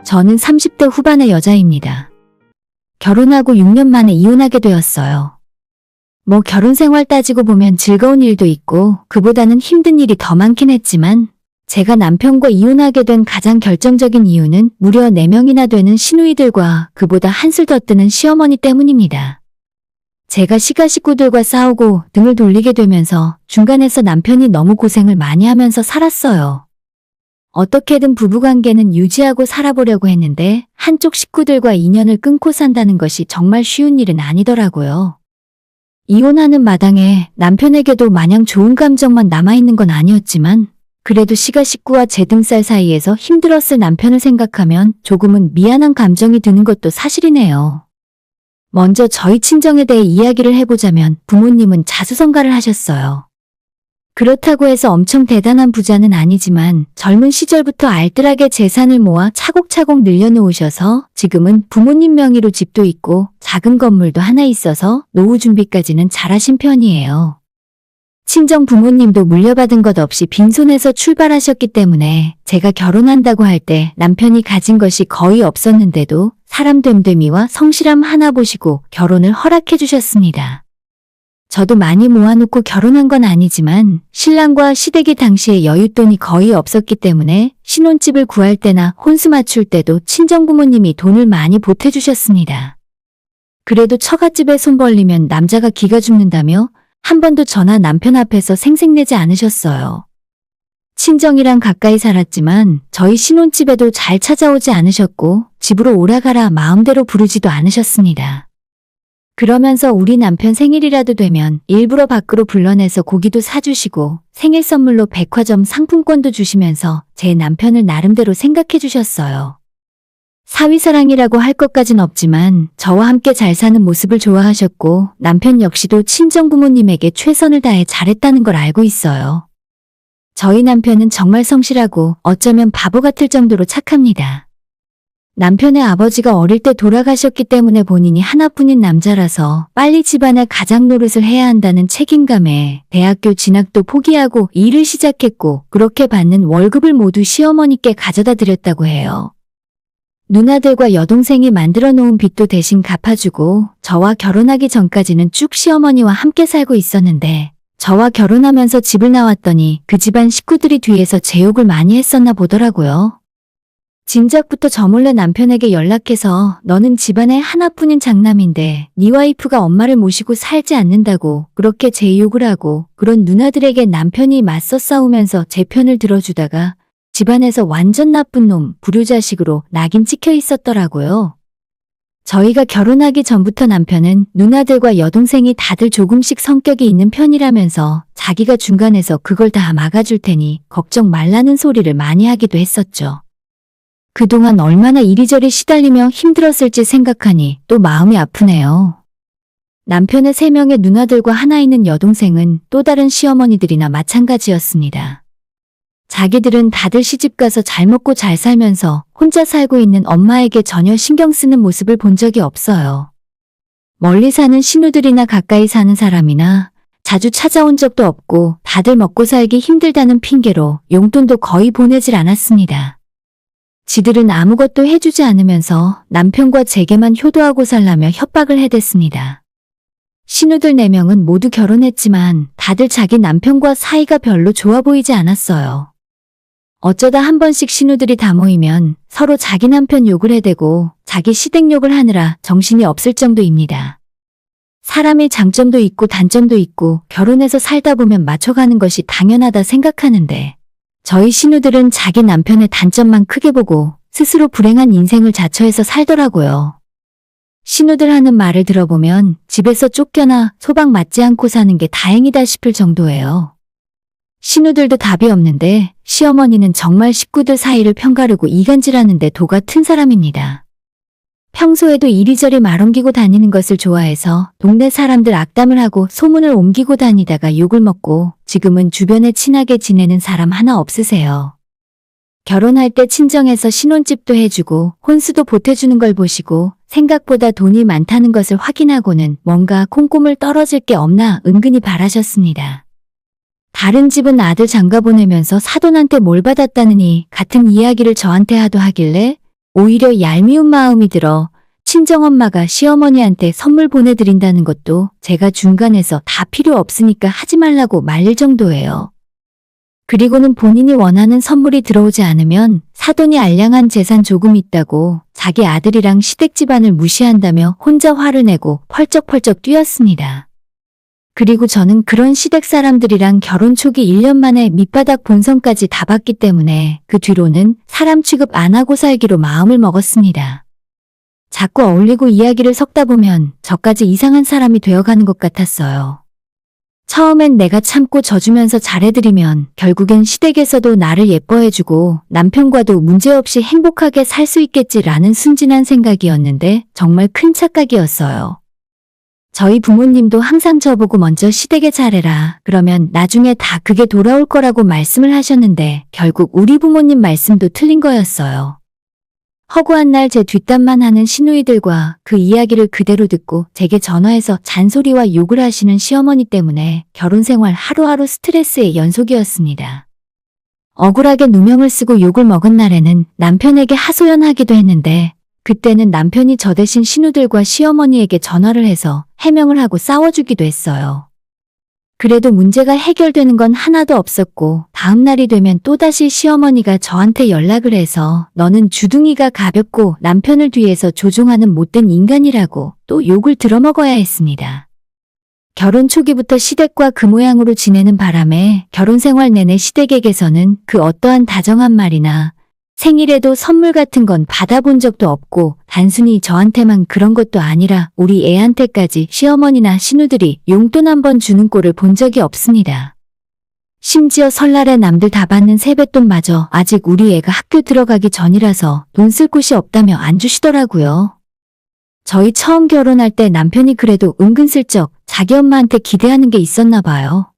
저는 30대 후반의 여자입니다. 결혼하고 6년 만에 이혼하게 되었어요. 뭐 결혼 생활 따지고 보면 즐거운 일도 있고 그보다는 힘든 일이 더 많긴 했지만 제가 남편과 이혼하게 된 가장 결정적인 이유는 무려 4명이나 되는 시누이들과 그보다 한술 더 뜨는 시어머니 때문입니다. 제가 시가 식구들과 싸우고 등을 돌리게 되면서 중간에서 남편이 너무 고생을 많이 하면서 살았어요. 어떻게든 부부관계는 유지하고 살아보려고 했는데 한쪽 식구들과 인연을 끊고 산다는 것이 정말 쉬운 일은 아니더라고요. 이혼하는 마당에 남편에게도 마냥 좋은 감정만 남아있는 건 아니었지만 그래도 시가 식구와 제 등살 사이에서 힘들었을 남편을 생각하면 조금은 미안한 감정이 드는 것도 사실이네요. 먼저 저희 친정에 대해 이야기를 해보자면 부모님은 자수성가를 하셨어요. 그렇다고 해서 엄청 대단한 부자는 아니지만 젊은 시절부터 알뜰하게 재산을 모아 차곡차곡 늘려놓으셔서 지금은 부모님 명의로 집도 있고 작은 건물도 하나 있어서 노후 준비까지는 잘하신 편이에요. 친정 부모님도 물려받은 것 없이 빈손에서 출발하셨기 때문에 제가 결혼한다고 할 때 남편이 가진 것이 거의 없었는데도 사람 됨됨이와 성실함 하나 보시고 결혼을 허락해 주셨습니다. 저도 많이 모아놓고 결혼한 건 아니지만 신랑과 시댁이 당시에 여윳돈이 거의 없었기 때문에 신혼집을 구할 때나 혼수 맞출 때도 친정부모님이 돈을 많이 보태주셨습니다. 그래도 처갓집에 손 벌리면 남자가 기가 죽는다며 한 번도 저나 남편 앞에서 생색내지 않으셨어요. 친정이랑 가까이 살았지만 저희 신혼집에도 잘 찾아오지 않으셨고 집으로 오라가라 마음대로 부르지도 않으셨습니다. 그러면서 우리 남편 생일이라도 되면 일부러 밖으로 불러내서 고기도 사주시고 생일 선물로 백화점 상품권도 주시면서 제 남편을 나름대로 생각해 주셨어요. 사위사랑이라고 할 것까진 없지만 저와 함께 잘 사는 모습을 좋아하셨고 남편 역시도 친정부모님에게 최선을 다해 잘했다는 걸 알고 있어요. 저희 남편은 정말 성실하고 어쩌면 바보 같을 정도로 착합니다. 남편의 아버지가 어릴 때 돌아가셨기 때문에 본인이 하나뿐인 남자라서 빨리 집안의 가장 노릇을 해야 한다는 책임감에 대학교 진학도 포기하고 일을 시작했고 그렇게 받는 월급을 모두 시어머니께 가져다 드렸다고 해요. 누나들과 여동생이 만들어 놓은 빚도 대신 갚아주고 저와 결혼하기 전까지는 쭉 시어머니와 함께 살고 있었는데 저와 결혼하면서 집을 나왔더니 그 집안 식구들이 뒤에서 제 욕을 많이 했었나 보더라고요. 진작부터 저 몰래 남편에게 연락해서 너는 집안의 하나뿐인 장남인데 네 와이프가 엄마를 모시고 살지 않는다고 그렇게 제 욕을 하고 그런 누나들에게 남편이 맞서 싸우면서 제 편을 들어주다가 집안에서 완전 나쁜 놈, 불효자식으로 낙인 찍혀 있었더라고요. 저희가 결혼하기 전부터 남편은 누나들과 여동생이 다들 조금씩 성격이 있는 편이라면서 자기가 중간에서 그걸 다 막아줄 테니 걱정 말라는 소리를 많이 하기도 했었죠. 그동안 얼마나 이리저리 시달리며 힘들었을지 생각하니 또 마음이 아프네요. 남편의 3명의 누나들과 하나 있는 여동생은 또 다른 시어머니들이나 마찬가지였습니다. 자기들은 다들 시집가서 잘 먹고 잘 살면서 혼자 살고 있는 엄마에게 전혀 신경 쓰는 모습을 본 적이 없어요. 멀리 사는 시누들이나 가까이 사는 사람이나 자주 찾아온 적도 없고 다들 먹고 살기 힘들다는 핑계로 용돈도 거의 보내질 않았습니다. 지들은 아무것도 해주지 않으면서 남편과 제게만 효도하고 살라며 협박을 해댔습니다. 시누들 4명은 모두 결혼했지만 다들 자기 남편과 사이가 별로 좋아 보이지 않았어요. 어쩌다 한 번씩 시누들이 다 모이면 서로 자기 남편 욕을 해대고 자기 시댁 욕을 하느라 정신이 없을 정도입니다. 사람의 장점도 있고 단점도 있고 결혼해서 살다 보면 맞춰가는 것이 당연하다 생각하는데 저희 시누들은 자기 남편의 단점만 크게 보고 스스로 불행한 인생을 자처해서 살더라고요. 시누들 하는 말을 들어보면 집에서 쫓겨나 소박 맞지 않고 사는 게 다행이다 싶을 정도예요. 시누들도 답이 없는데 시어머니는 정말 식구들 사이를 편가르고 이간질하는데 도가 튼 사람입니다. 평소에도 이리저리 말 옮기고 다니는 것을 좋아해서 동네 사람들 악담을 하고 소문을 옮기고 다니다가 욕을 먹고 지금은 주변에 친하게 지내는 사람 하나 없으세요. 결혼할 때 친정에서 신혼집도 해주고 혼수도 보태주는 걸 보시고 생각보다 돈이 많다는 것을 확인하고는 뭔가 콩고물 떨어질 게 없나 은근히 바라셨습니다. 다른 집은 아들 장가 보내면서 사돈한테 뭘 받았다느니 같은 이야기를 저한테 하도 하길래 오히려 얄미운 마음이 들어 친정엄마가 시어머니한테 선물 보내드린다는 것도 제가 중간에서 다 필요 없으니까 하지 말라고 말릴 정도예요. 그리고는 본인이 원하는 선물이 들어오지 않으면 사돈이 알량한 재산 조금 있다고 자기 아들이랑 시댁 집안을 무시한다며 혼자 화를 내고 펄쩍펄쩍 뛰었습니다. 그리고 저는 그런 시댁 사람들이랑 결혼 초기 1년 만에 밑바닥 본선까지 다 봤기 때문에 그 뒤로는 사람 취급 안 하고 살기로 마음을 먹었습니다. 자꾸 어울리고 이야기를 섞다 보면 저까지 이상한 사람이 되어가는 것 같았어요. 처음엔 내가 참고 져주면서 잘해드리면 결국엔 시댁에서도 나를 예뻐해주고 남편과도 문제없이 행복하게 살 수 있겠지라는 순진한 생각이었는데 정말 큰 착각이었어요. 저희 부모님도 항상 저보고 먼저 시댁에 잘해라. 그러면 나중에 다 그게 돌아올 거라고 말씀을 하셨는데 결국 우리 부모님 말씀도 틀린 거였어요. 허구한 날 제 뒷담만 하는 시누이들과 그 이야기를 그대로 듣고 제게 전화해서 잔소리와 욕을 하시는 시어머니 때문에 결혼 생활 하루하루 스트레스의 연속이었습니다. 억울하게 누명을 쓰고 욕을 먹은 날에는 남편에게 하소연하기도 했는데 그때는 남편이 저 대신 시누들과 시어머니에게 전화를 해서 해명을 하고 싸워주기도 했어요. 그래도 문제가 해결되는 건 하나도 없었고 다음 날이 되면 또다시 시어머니가 저한테 연락을 해서 너는 주둥이가 가볍고 남편을 뒤에서 조종하는 못된 인간이라고 또 욕을 들어먹어야 했습니다. 결혼 초기부터 시댁과 그 모양으로 지내는 바람에 결혼 생활 내내 시댁에게서는 그 어떠한 다정한 말이나 생일에도 선물 같은 건 받아본 적도 없고 단순히 저한테만 그런 것도 아니라 우리 애한테까지 시어머니나 시누들이 용돈 한 번 주는 꼴을 본 적이 없습니다. 심지어 설날에 남들 다 받는 세뱃돈마저 아직 우리 애가 학교 들어가기 전이라서 돈 쓸 곳이 없다며 안 주시더라고요. 저희 처음 결혼할 때 남편이 그래도 은근슬쩍 자기 엄마한테 기대하는 게 있었나 봐요.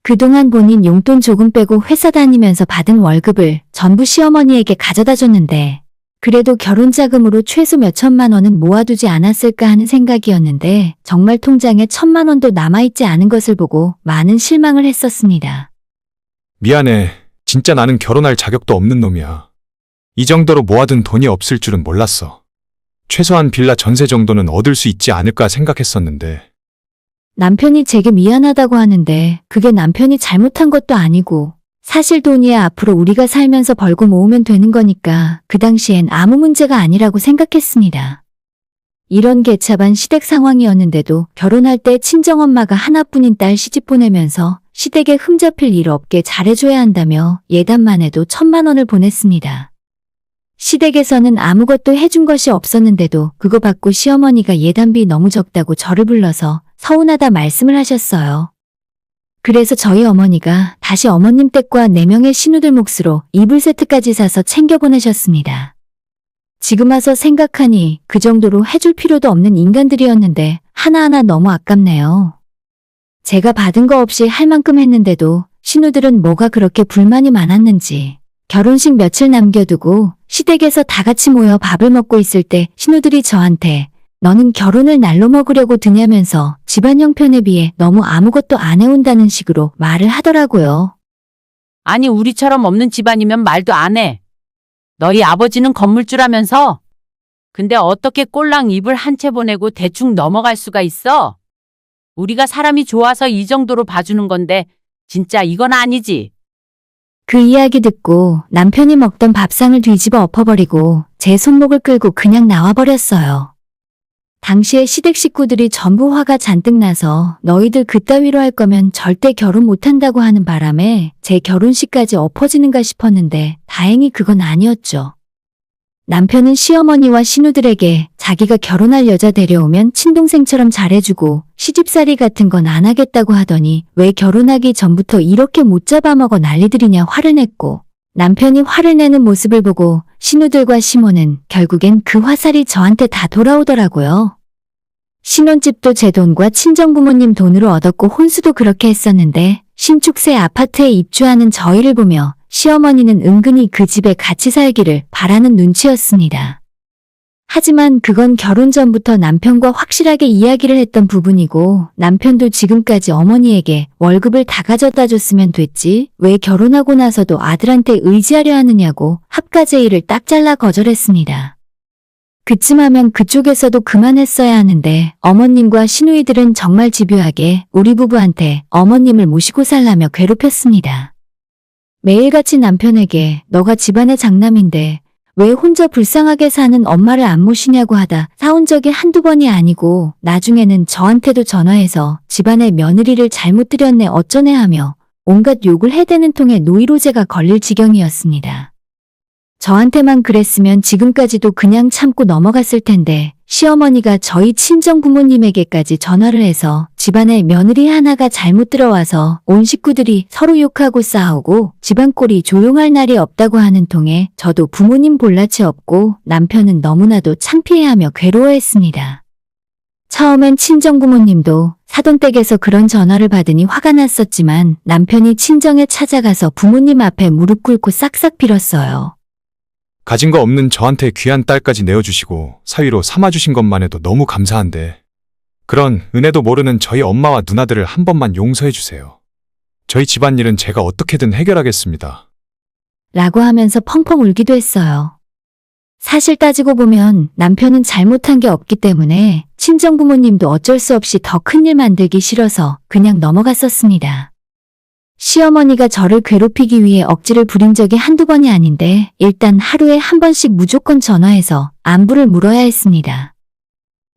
그동안 본인 용돈 조금 빼고 회사 다니면서 받은 월급을 전부 시어머니에게 가져다 줬는데 그래도 결혼 자금으로 최소 몇 천만 원은 모아두지 않았을까 하는 생각이었는데 정말 통장에 1,000만 원도 남아있지 않은 것을 보고 많은 실망을 했었습니다. 미안해. 진짜 나는 결혼할 자격도 없는 놈이야. 이 정도로 모아둔 돈이 없을 줄은 몰랐어. 최소한 빌라 전세 정도는 얻을 수 있지 않을까 생각했었는데. 남편이 제게 미안하다고 하는데 그게 남편이 잘못한 것도 아니고 사실 돈이야 앞으로 우리가 살면서 벌고 모으면 되는 거니까 그 당시엔 아무 문제가 아니라고 생각했습니다. 이런 개차반 시댁 상황이었는데도 결혼할 때 친정엄마가 하나뿐인 딸 시집 보내면서 시댁에 흠잡힐 일 없게 잘해줘야 한다며 예단만 해도 1,000만 원을 보냈습니다. 시댁에서는 아무것도 해준 것이 없었는데도 그거 받고 시어머니가 예단비 너무 적다고 저를 불러서 서운하다 말씀을 하셨어요. 그래서 저희 어머니가 다시 어머님 댁과 4명의 시누들 몫으로 이불 세트까지 사서 챙겨 보내셨습니다. 지금 와서 생각하니 그 정도로 해줄 필요도 없는 인간들이었는데 하나하나 너무 아깝네요. 제가 받은 거 없이 할 만큼 했는데도 시누들은 뭐가 그렇게 불만이 많았는지 결혼식 며칠 남겨두고 시댁에서 다 같이 모여 밥을 먹고 있을 때 시누들이 저한테 너는 결혼을 날로 먹으려고 드냐면서 집안 형편에 비해 너무 아무것도 안 해온다는 식으로 말을 하더라고요. 아니 우리처럼 없는 집안이면 말도 안 해. 너희 아버지는 건물주라면서? 근데 어떻게 꼴랑 이불 한 채 보내고 대충 넘어갈 수가 있어? 우리가 사람이 좋아서 이 정도로 봐주는 건데 진짜 이건 아니지. 그 이야기 듣고 남편이 먹던 밥상을 뒤집어 엎어버리고 제 손목을 끌고 그냥 나와버렸어요. 당시에 시댁 식구들이 전부 화가 잔뜩 나서 너희들 그따위로 할 거면 절대 결혼 못한다고 하는 바람에 제 결혼식까지 엎어지는가 싶었는데 다행히 그건 아니었죠. 남편은 시어머니와 시누들에게 자기가 결혼할 여자 데려오면 친동생처럼 잘해주고 시집살이 같은 건 안 하겠다고 하더니 왜 결혼하기 전부터 이렇게 못 잡아먹어 난리들이냐 화를 냈고 남편이 화를 내는 모습을 보고 시누들과 시모는 결국엔 그 화살이 저한테 다 돌아오더라고요. 신혼집도 제 돈과 친정부모님 돈으로 얻었고 혼수도 그렇게 했었는데 신축세 아파트에 입주하는 저희를 보며 시어머니는 은근히 그 집에 같이 살기를 바라는 눈치였습니다. 하지만 그건 결혼 전부터 남편과 확실하게 이야기를 했던 부분이고 남편도 지금까지 어머니에게 월급을 다 가져다 줬으면 됐지 왜 결혼하고 나서도 아들한테 의지하려 하느냐고 합가제의를 딱 잘라 거절했습니다. 그쯤 하면 그쪽에서도 그만했어야 하는데 어머님과 시누이들은 정말 집요하게 우리 부부한테 어머님을 모시고 살라며 괴롭혔습니다. 매일같이 남편에게 너가 집안의 장남인데 왜 혼자 불쌍하게 사는 엄마를 안 모시냐고 하다 사온 적이 한두 번이 아니고 나중에는 저한테도 전화해서 집안의 며느리를 잘못 들였네 어쩌네 하며 온갖 욕을 해대는 통에 노이로제가 걸릴 지경이었습니다. 저한테만 그랬으면 지금까지도 그냥 참고 넘어갔을 텐데 시어머니가 저희 친정 부모님에게까지 전화를 해서 집안에 며느리 하나가 잘못 들어와서 온 식구들이 서로 욕하고 싸우고 집안 꼴이 조용할 날이 없다고 하는 통에 저도 부모님 볼낯이 없고 남편은 너무나도 창피해하며 괴로워했습니다. 처음엔 친정 부모님도 사돈댁에서 그런 전화를 받으니 화가 났었지만 남편이 친정에 찾아가서 부모님 앞에 무릎 꿇고 싹싹 빌었어요. 가진 거 없는 저한테 귀한 딸까지 내어주시고 사위로 삼아주신 것만 해도 너무 감사한데 그런 은혜도 모르는 저희 엄마와 누나들을 한 번만 용서해주세요. 저희 집안일은 제가 어떻게든 해결하겠습니다. 라고 하면서 펑펑 울기도 했어요. 사실 따지고 보면 남편은 잘못한 게 없기 때문에 친정 부모님도 어쩔 수 없이 더 큰일 만들기 싫어서 그냥 넘어갔었습니다. 시어머니가 저를 괴롭히기 위해 억지를 부린 적이 한두 번이 아닌데 일단 하루에 한 번씩 무조건 전화해서 안부를 물어야 했습니다.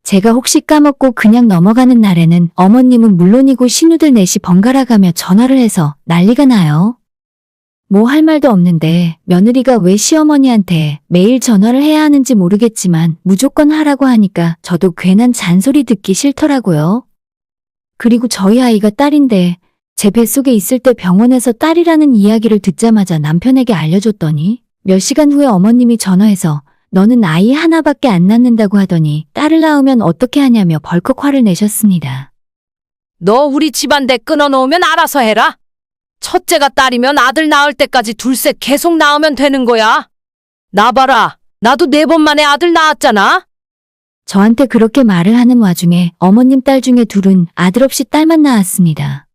제가 혹시 까먹고 그냥 넘어가는 날에는 어머님은 물론이고 시누들 넷이 번갈아 가며 전화를 해서 난리가 나요. 뭐 할 말도 없는데 며느리가 왜 시어머니한테 매일 전화를 해야 하는지 모르겠지만 무조건 하라고 하니까 저도 괜한 잔소리 듣기 싫더라고요. 그리고 저희 아이가 딸인데 제 뱃속에 있을 때 병원에서 딸이라는 이야기를 듣자마자 남편에게 알려줬더니 몇 시간 후에 어머님이 전화해서 너는 아이 하나밖에 안 낳는다고 하더니 딸을 낳으면 어떻게 하냐며 벌컥 화를 내셨습니다. 너 우리 집안대 끊어놓으면 알아서 해라. 첫째가 딸이면 아들 낳을 때까지 둘셋 계속 낳으면 되는 거야. 나 봐라. 나도 4번 만에 아들 낳았잖아. 저한테 그렇게 말을 하는 와중에 어머님 딸 중에 둘은 아들 없이 딸만 낳았습니다.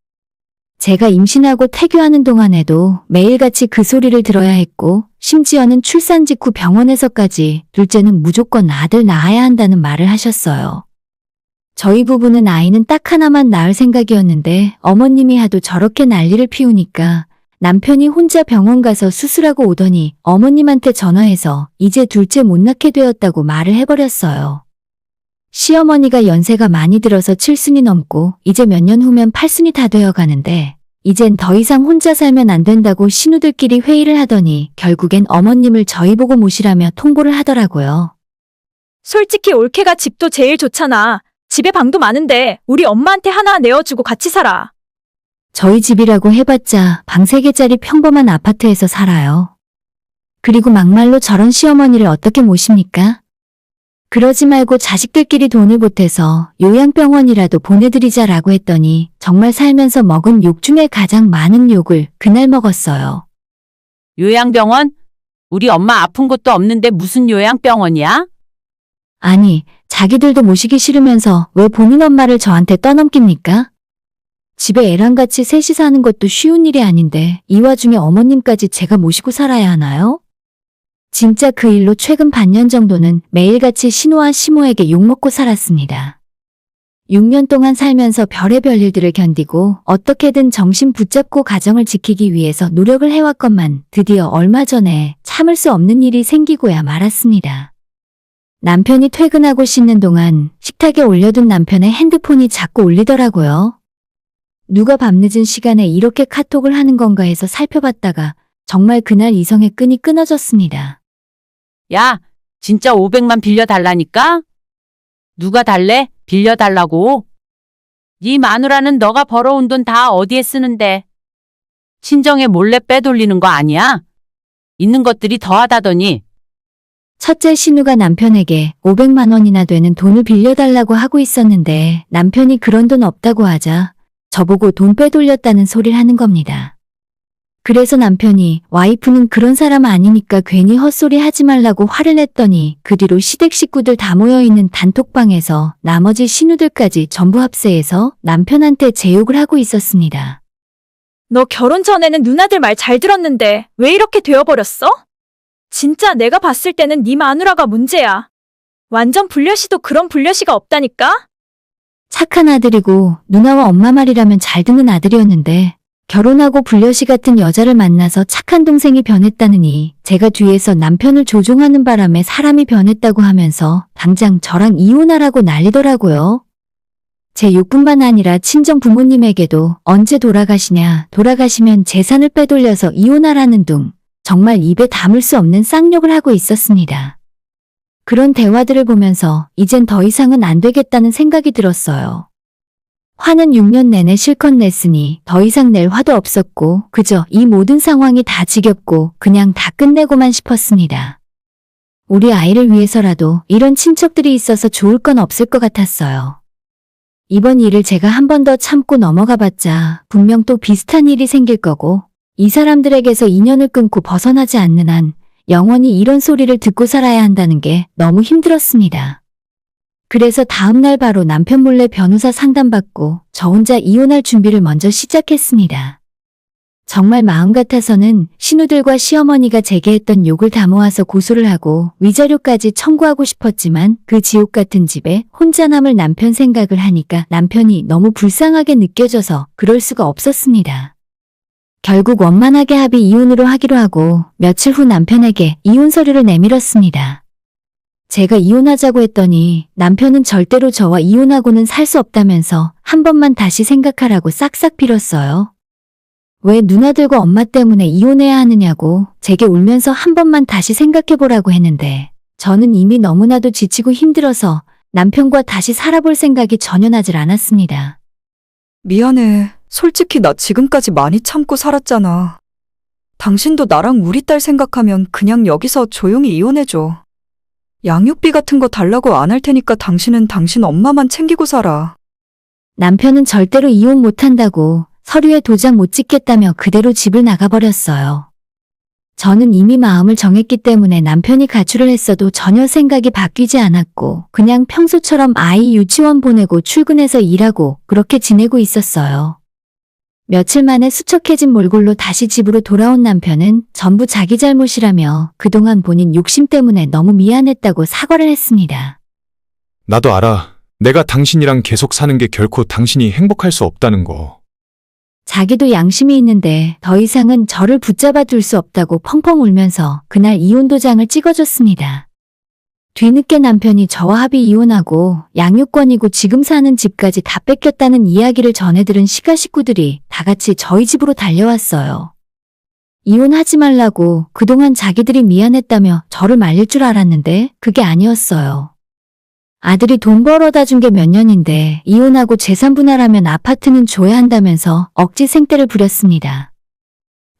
제가 임신하고 태교하는 동안에도 매일같이 그 소리를 들어야 했고 심지어는 출산 직후 병원에서까지 둘째는 무조건 아들 낳아야 한다는 말을 하셨어요. 저희 부부는 아이는 딱 하나만 낳을 생각이었는데 어머님이 하도 저렇게 난리를 피우니까 남편이 혼자 병원 가서 수술하고 오더니 어머님한테 전화해서 이제 둘째 못 낳게 되었다고 말을 해버렸어요. 시어머니가 연세가 많이 들어서 7순이 넘고 이제 몇 년 후면 8순이 다 되어 가는데 이젠 더 이상 혼자 살면 안 된다고 시누들끼리 회의를 하더니 결국엔 어머님을 저희 보고 모시라며 통보를 하더라고요. 솔직히 올케가 집도 제일 좋잖아. 집에 방도 많은데 우리 엄마한테 하나 내어주고 같이 살아. 저희 집이라고 해봤자 방 3개짜리 평범한 아파트에서 살아요. 그리고 막말로 저런 시어머니를 어떻게 모십니까? 그러지 말고 자식들끼리 돈을 보태서 요양병원이라도 보내드리자라고 했더니 정말 살면서 먹은 욕 중에 가장 많은 욕을 그날 먹었어요. 요양병원? 우리 엄마 아픈 것도 없는데 무슨 요양병원이야? 아니, 자기들도 모시기 싫으면서 왜 본인 엄마를 저한테 떠넘깁니까? 집에 애랑같이 셋이 사는 것도 쉬운 일이 아닌데 이 와중에 어머님까지 제가 모시고 살아야 하나요? 진짜 그 일로 최근 반년 정도는 매일같이 신우와 시모에게 욕먹고 살았습니다. 6년 동안 살면서 별의별 일들을 견디고 어떻게든 정신 붙잡고 가정을 지키기 위해서 노력을 해왔건만 드디어 얼마 전에 참을 수 없는 일이 생기고야 말았습니다. 남편이 퇴근하고 씻는 동안 식탁에 올려둔 남편의 핸드폰이 자꾸 울리더라고요. 누가 밤늦은 시간에 이렇게 카톡을 하는 건가 해서 살펴봤다가 정말 그날 이성의 끈이 끊어졌습니다. 야, 진짜 500만 빌려달라니까? 누가 달래? 빌려달라고? 네 마누라는 너가 벌어온 돈 다 어디에 쓰는데? 친정에 몰래 빼돌리는 거 아니야? 있는 것들이 더하다더니. 첫째 신우가 남편에게 500만 원이나 되는 돈을 빌려달라고 하고 있었는데 남편이 그런 돈 없다고 하자 저보고 돈 빼돌렸다는 소리를 하는 겁니다. 그래서 남편이 와이프는 그런 사람 아니니까 괜히 헛소리 하지 말라고 화를 냈더니 그 뒤로 시댁 식구들 다 모여있는 단톡방에서 나머지 신우들까지 전부 합세해서 남편한테 제 욕을 하고 있었습니다. 너 결혼 전에는 누나들 말 잘 들었는데 왜 이렇게 되어버렸어? 진짜 내가 봤을 때는 네 마누라가 문제야. 완전 불려시도 그런 불려시가 없다니까? 착한 아들이고 누나와 엄마 말이라면 잘 듣는 아들이었는데 결혼하고 불려시 같은 여자를 만나서 착한 동생이 변했다느니 제가 뒤에서 남편을 조종하는 바람에 사람이 변했다고 하면서 당장 저랑 이혼하라고 난리더라고요. 제 욕뿐만 아니라 친정 부모님에게도 언제 돌아가시냐, 돌아가시면 재산을 빼돌려서 이혼하라는 둥 정말 입에 담을 수 없는 쌍욕을 하고 있었습니다. 그런 대화들을 보면서 이젠 더 이상은 안 되겠다는 생각이 들었어요. 화는 6년 내내 실컷 냈으니 더 이상 낼 화도 없었고 그저 이 모든 상황이 다 지겹고 그냥 다 끝내고만 싶었습니다. 우리 아이를 위해서라도 이런 친척들이 있어서 좋을 건 없을 것 같았어요. 이번 일을 제가 한 번 더 참고 넘어가봤자 분명 또 비슷한 일이 생길 거고 이 사람들에게서 인연을 끊고 벗어나지 않는 한 영원히 이런 소리를 듣고 살아야 한다는 게 너무 힘들었습니다. 그래서 다음날 바로 남편 몰래 변호사 상담받고 저 혼자 이혼할 준비를 먼저 시작했습니다. 정말 마음 같아서는 신우들과 시어머니가 제게 했던 욕을 다 모아서 고소를 하고 위자료까지 청구하고 싶었지만 그 지옥 같은 집에 혼자 남을 남편 생각을 하니까 남편이 너무 불쌍하게 느껴져서 그럴 수가 없었습니다. 결국 원만하게 합의 이혼으로 하기로 하고 며칠 후 남편에게 이혼 서류를 내밀었습니다. 제가 이혼하자고 했더니 남편은 절대로 저와 이혼하고는 살 수 없다면서 한 번만 다시 생각하라고 싹싹 빌었어요. 왜 누나들과 엄마 때문에 이혼해야 하느냐고 제게 울면서 한 번만 다시 생각해보라고 했는데 저는 이미 너무나도 지치고 힘들어서 남편과 다시 살아볼 생각이 전혀 나질 않았습니다. 미안해. 솔직히 나 지금까지 많이 참고 살았잖아. 당신도 나랑 우리 딸 생각하면 그냥 여기서 조용히 이혼해줘. 양육비 같은 거 달라고 안 할 테니까 당신은 당신 엄마만 챙기고 살아. 남편은 절대로 이혼 못한다고 서류에 도장 못 찍겠다며 그대로 집을 나가버렸어요. 저는 이미 마음을 정했기 때문에 남편이 가출을 했어도 전혀 생각이 바뀌지 않았고 그냥 평소처럼 아이 유치원 보내고 출근해서 일하고 그렇게 지내고 있었어요. 며칠 만에 수척해진 몰골로 다시 집으로 돌아온 남편은 전부 자기 잘못이라며 그동안 본인 욕심 때문에 너무 미안했다고 사과를 했습니다. 나도 알아. 내가 당신이랑 계속 사는 게 결코 당신이 행복할 수 없다는 거. 자기도 양심이 있는데 더 이상은 저를 붙잡아 둘 수 없다고 펑펑 울면서 그날 이혼 도장을 찍어줬습니다. 뒤늦게 남편이 저와 합의 이혼하고 양육권이고 지금 사는 집까지 다 뺏겼다는 이야기를 전해 들은 시가 식구들이 다 같이 저희 집으로 달려왔어요. 이혼하지 말라고 그동안 자기들이 미안했다며 저를 말릴 줄 알았는데 그게 아니었어요. 아들이 돈 벌어다 준 게 몇 년인데 이혼하고 재산 분할하면 아파트는 줘야 한다면서 억지 생떼를 부렸습니다.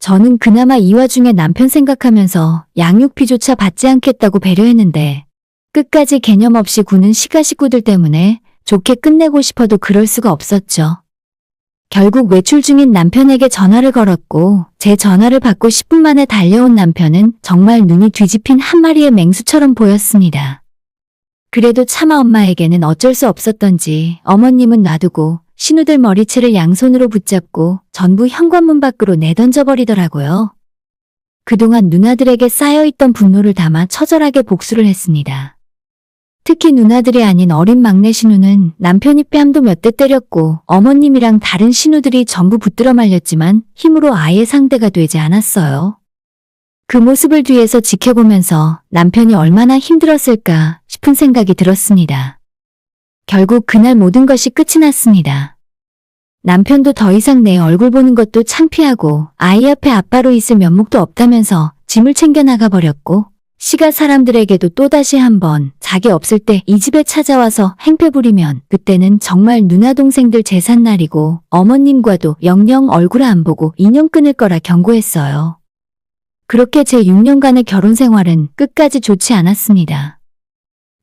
저는 그나마 이 와중에 남편 생각하면서 양육비조차 받지 않겠다고 배려했는데 끝까지 개념 없이 구는 시가 식구들 때문에 좋게 끝내고 싶어도 그럴 수가 없었죠. 결국 외출 중인 남편에게 전화를 걸었고 제 전화를 받고 10분 만에 달려온 남편은 정말 눈이 뒤집힌 한 마리의 맹수처럼 보였습니다. 그래도 차마 엄마에게는 어쩔 수 없었던지 어머님은 놔두고 신우들 머리채를 양손으로 붙잡고 전부 현관문 밖으로 내던져버리더라고요. 그동안 누나들에게 쌓여있던 분노를 담아 처절하게 복수를 했습니다. 특히 누나들이 아닌 어린 막내 신우는 남편이 뺨도 몇 대 때렸고 어머님이랑 다른 신우들이 전부 붙들어 말렸지만 힘으로 아예 상대가 되지 않았어요. 그 모습을 뒤에서 지켜보면서 남편이 얼마나 힘들었을까 싶은 생각이 들었습니다. 결국 그날 모든 것이 끝이 났습니다. 남편도 더 이상 내 얼굴 보는 것도 창피하고 아이 앞에 아빠로 있을 면목도 없다면서 짐을 챙겨 나가버렸고 시가 사람들에게도 또다시 한번 자기 없을 때 이 집에 찾아와서 행패 부리면 그때는 정말 누나 동생들 재산 날이고 어머님과도 영영 얼굴 안 보고 인연 끊을 거라 경고했어요. 그렇게 제 6년간의 결혼 생활은 끝까지 좋지 않았습니다.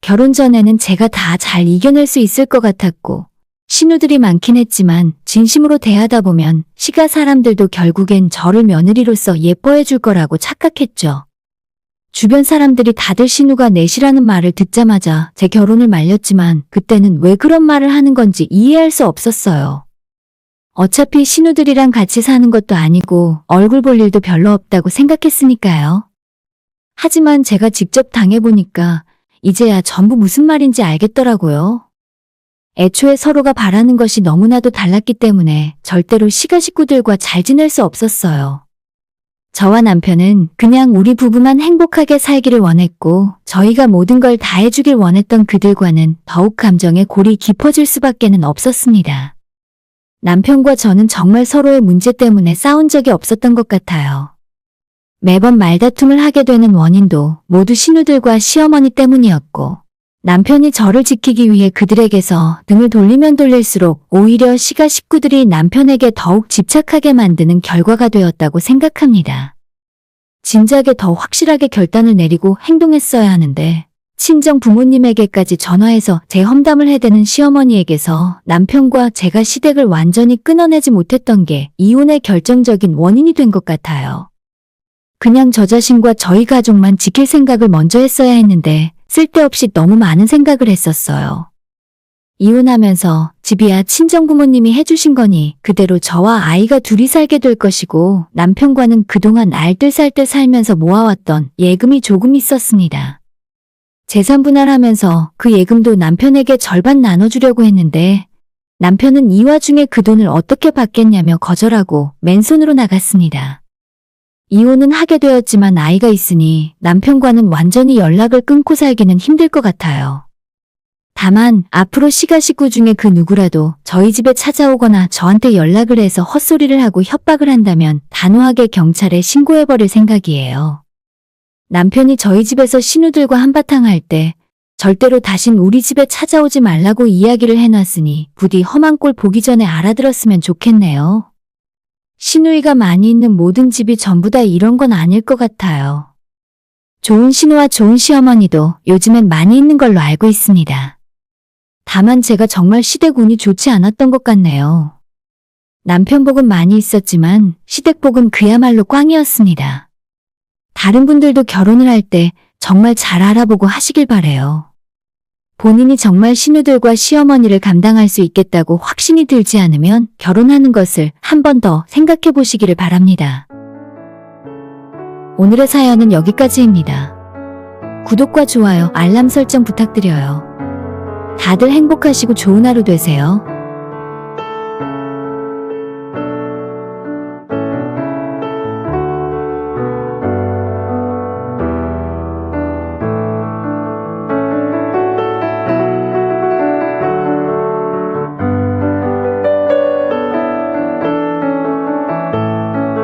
결혼 전에는 제가 다 잘 이겨낼 수 있을 것 같았고 신우들이 많긴 했지만 진심으로 대하다 보면 시가 사람들도 결국엔 저를 며느리로서 예뻐해 줄 거라고 착각했죠. 주변 사람들이 다들 신우가 넷이라는 말을 듣자마자 제 결혼을 말렸지만 그때는 왜 그런 말을 하는 건지 이해할 수 없었어요. 어차피 신우들이랑 같이 사는 것도 아니고 얼굴 볼 일도 별로 없다고 생각했으니까요. 하지만 제가 직접 당해보니까 이제야 전부 무슨 말인지 알겠더라고요. 애초에 서로가 바라는 것이 너무나도 달랐기 때문에 절대로 시가 식구들과 잘 지낼 수 없었어요. 저와 남편은 그냥 우리 부부만 행복하게 살기를 원했고 저희가 모든 걸 다 해주길 원했던 그들과는 더욱 감정의 골이 깊어질 수밖에는 없었습니다. 남편과 저는 정말 서로의 문제 때문에 싸운 적이 없었던 것 같아요. 매번 말다툼을 하게 되는 원인도 모두 신우들과 시어머니 때문이었고 남편이 저를 지키기 위해 그들에게서 등을 돌리면 돌릴수록 오히려 시가 식구들이 남편에게 더욱 집착하게 만드는 결과가 되었다고 생각합니다. 진작에 더 확실하게 결단을 내리고 행동했어야 하는데 친정 부모님에게까지 전화해서 제 험담을 해대는 시어머니에게서 남편과 제가 시댁을 완전히 끊어내지 못했던 게 이혼의 결정적인 원인이 된 것 같아요. 그냥 저 자신과 저희 가족만 지킬 생각을 먼저 했어야 했는데 쓸데없이 너무 많은 생각을 했었어요. 이혼하면서 집이야 친정 부모님이 해주신 거니 그대로 저와 아이가 둘이 살게 될 것이고 남편과는 그동안 알뜰살뜰 살면서 모아왔던 예금이 조금 있었습니다. 재산 분할하면서 그 예금도 남편에게 절반 나눠주려고 했는데 남편은 이 와중에 그 돈을 어떻게 받겠냐며 거절하고 맨손으로 나갔습니다. 이혼은 하게 되었지만 아이가 있으니 남편과는 완전히 연락을 끊고 살기는 힘들 것 같아요. 다만 앞으로 시가 식구 중에 그 누구라도 저희 집에 찾아오거나 저한테 연락을 해서 헛소리를 하고 협박을 한다면 단호하게 경찰에 신고해버릴 생각이에요. 남편이 저희 집에서 신우들과 한바탕 할 때 절대로 다신 우리 집에 찾아오지 말라고 이야기를 해놨으니 부디 험한 꼴 보기 전에 알아들었으면 좋겠네요. 시누이가 많이 있는 모든 집이 전부 다 이런 건 아닐 것 같아요. 좋은 시누와 좋은 시어머니도 요즘엔 많이 있는 걸로 알고 있습니다. 다만 제가 정말 시댁 운이 좋지 않았던 것 같네요. 남편 복은 많이 있었지만 시댁 복은 그야말로 꽝이었습니다. 다른 분들도 결혼을 할 때 정말 잘 알아보고 하시길 바래요. 본인이 정말 시누들과 시어머니를 감당할 수 있겠다고 확신이 들지 않으면 결혼하는 것을 한 번 더 생각해 보시기를 바랍니다. 오늘의 사연은 여기까지입니다. 구독과 좋아요, 알람 설정 부탁드려요. 다들 행복하시고 좋은 하루 되세요.